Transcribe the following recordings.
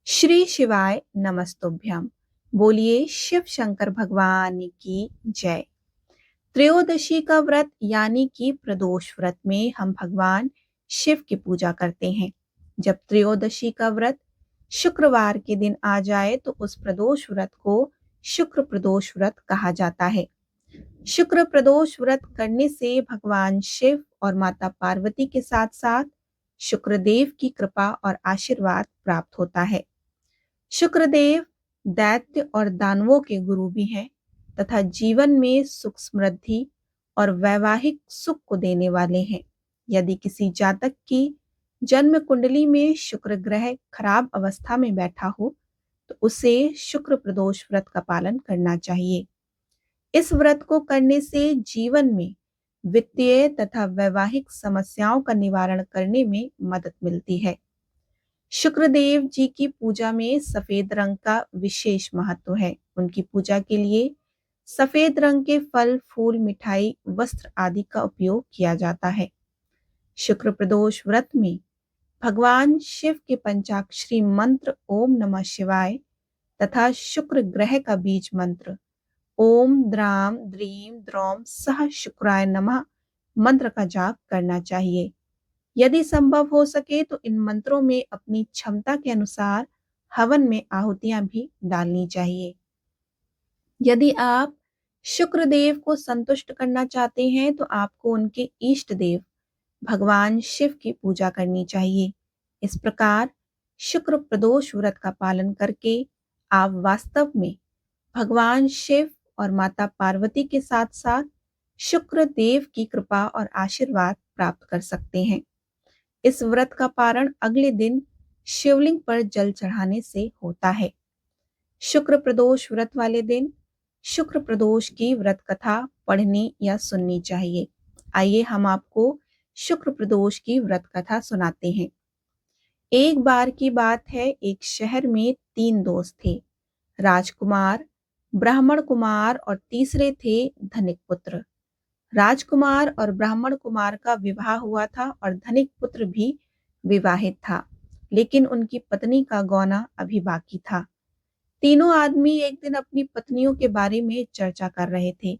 श्री शिवाय नमस्तुभ्यम। बोलिए शिव शंकर भगवान की जय। त्रयोदशी का व्रत यानी कि प्रदोष व्रत में हम भगवान शिव की पूजा करते हैं। जब त्रयोदशी का व्रत शुक्रवार के दिन आ जाए तो उस प्रदोष व्रत को शुक्र प्रदोष व्रत कहा जाता है। शुक्र प्रदोष व्रत करने से भगवान शिव और माता पार्वती के साथ साथ शुक्रदेव की कृपा और आशीर्वाद प्राप्त होता है। शुक्रदेव दैत्य और दानवों के गुरु भी हैं तथा जीवन में सुख समृद्धि और वैवाहिक सुख को देने वाले हैं। यदि किसी जातक की जन्म कुंडली में शुक्र ग्रह खराब अवस्था में बैठा हो तो उसे शुक्र प्रदोष व्रत का पालन करना चाहिए। इस व्रत को करने से जीवन में वित्तीय तथा वैवाहिक समस्याओं का निवारण करने में मदद मिलती है। शुक्रदेव जी की पूजा में सफेद रंग का विशेष महत्व है। उनकी पूजा के लिए सफेद रंग के फल, फूल, मिठाई, वस्त्र आदि का उपयोग किया जाता है। शुक्र प्रदोष व्रत में भगवान शिव के पंचाक्षरी मंत्र ओम नमः शिवाय तथा शुक्र ग्रह का बीज मंत्र ओम द्राम द्रीम द्रौम सह शुक्राय नमः मंत्र का जाप करना चाहिए। यदि संभव हो सके तो इन मंत्रों में अपनी क्षमता के अनुसार हवन में आहुतियां भी डालनी चाहिए। यदि आप शुक्रदेव को संतुष्ट करना चाहते हैं तो आपको उनके इष्ट देव भगवान शिव की पूजा करनी चाहिए। इस प्रकार शुक्र प्रदोष व्रत का पालन करके आप वास्तव में भगवान शिव और माता पार्वती के साथ साथ शुक्र देव की कृपा और आशीर्वाद प्राप्त कर सकते हैं। इस व्रत का पारण अगले दिन शिवलिंग पर जल चढ़ाने से होता है। शुक्र प्रदोष व्रत वाले दिन शुक्र प्रदोष की व्रत कथा पढ़नी या सुननी चाहिए। आइए हम आपको शुक्र प्रदोष की व्रत कथा सुनाते हैं। एक बार की बात है, एक शहर में 3 दोस्त थे, राजकुमार, ब्राह्मण कुमार और तीसरे थे धनिक पुत्र। राजकुमार और ब्राह्मण कुमार का विवाह हुआ था और धनिक पुत्र भी विवाहित था, लेकिन उनकी पत्नी का गौना अभी बाकी था। तीनों आदमी एक दिन अपनी पत्नियों के बारे में चर्चा कर रहे थे।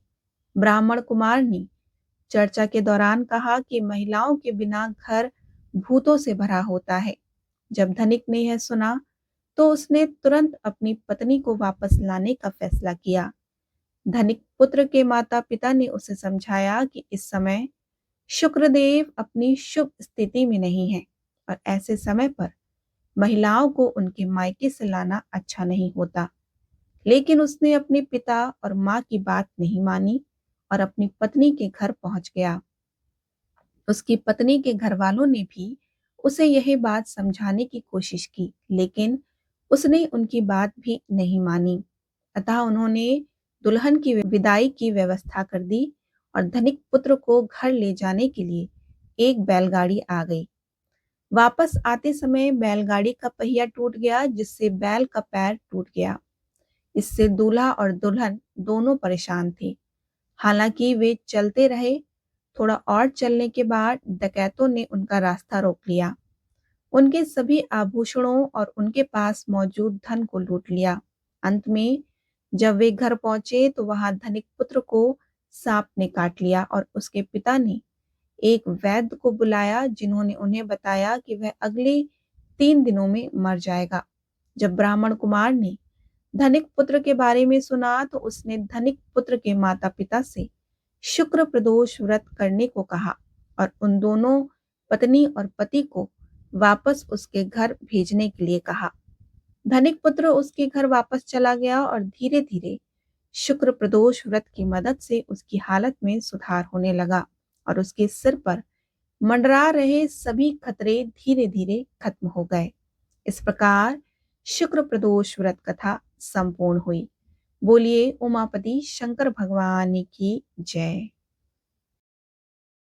ब्राह्मण कुमार ने चर्चा के दौरान कहा कि महिलाओं के बिना घर भूतों से भरा होता है। जब धनिक ने यह सुना तो उसने तुरंत अपनी पत्नी को वापस लाने का फैसला किया। धनिक पुत्र के माता पिता ने उसे समझाया कि इस समय शुक्रदेव अपनी शुभ स्थिति में नहीं है और ऐसे समय पर महिलाओं को उनके मायके से लाना अच्छा नहीं होता। लेकिन उसने अपने पिता और माँ की बात नहीं मानी और अपनी पत्नी के घर पहुंच गया। उसकी पत्नी के घर वालों ने भी उसे यही बात समझाने की कोशिश की, लेकिन उसने उनकी बात भी नहीं मानी। अतः उन्होंने दुल्हन की विदाई की व्यवस्था कर दी और धनिक पुत्र को घर ले जाने के लिए एक बैलगाड़ी आ गई। वापस आते समय बैलगाड़ी का पहिया टूट गया, जिससे बैल का पैर टूट गया। इससे दूल्हा और दुल्हन दोनों परेशान थे। हालांकि वे चलते रहे। थोड़ा और चलने के बाद डकैतों ने उनका रास्ता रोक लिया, उनके सभी आभूषणों और उनके पास मौजूद धन को लूट लिया। अंत में जब वे घर पहुंचे तो वहां धनिक पुत्र को सांप ने काट लिया और उसके पिता ने एक वैद्य को बुलाया, जिन्होंने उन्हें बताया कि वह अगले 3 दिनों में मर जाएगा। जब ब्राह्मण कुमार ने धनिक पुत्र के बारे में सुना तो उसने धनिक पुत्र के माता पिता से शुक्र प्रदोष व्रत करने को कहा और उन दोनों पत्नी और पति को वापस उसके घर भेजने के लिए कहा। धनिक पुत्र उसके घर वापस चला गया और धीरे धीरे शुक्र प्रदोष व्रत की मदद से उसकी हालत में सुधार होने लगा और उसके सिर पर मंडरा रहे सभी खतरे धीरे धीरे खत्म हो गए। इस प्रकार शुक्र प्रदोष व्रत कथा संपूर्ण हुई। बोलिए उमापति शंकर भगवान की जय।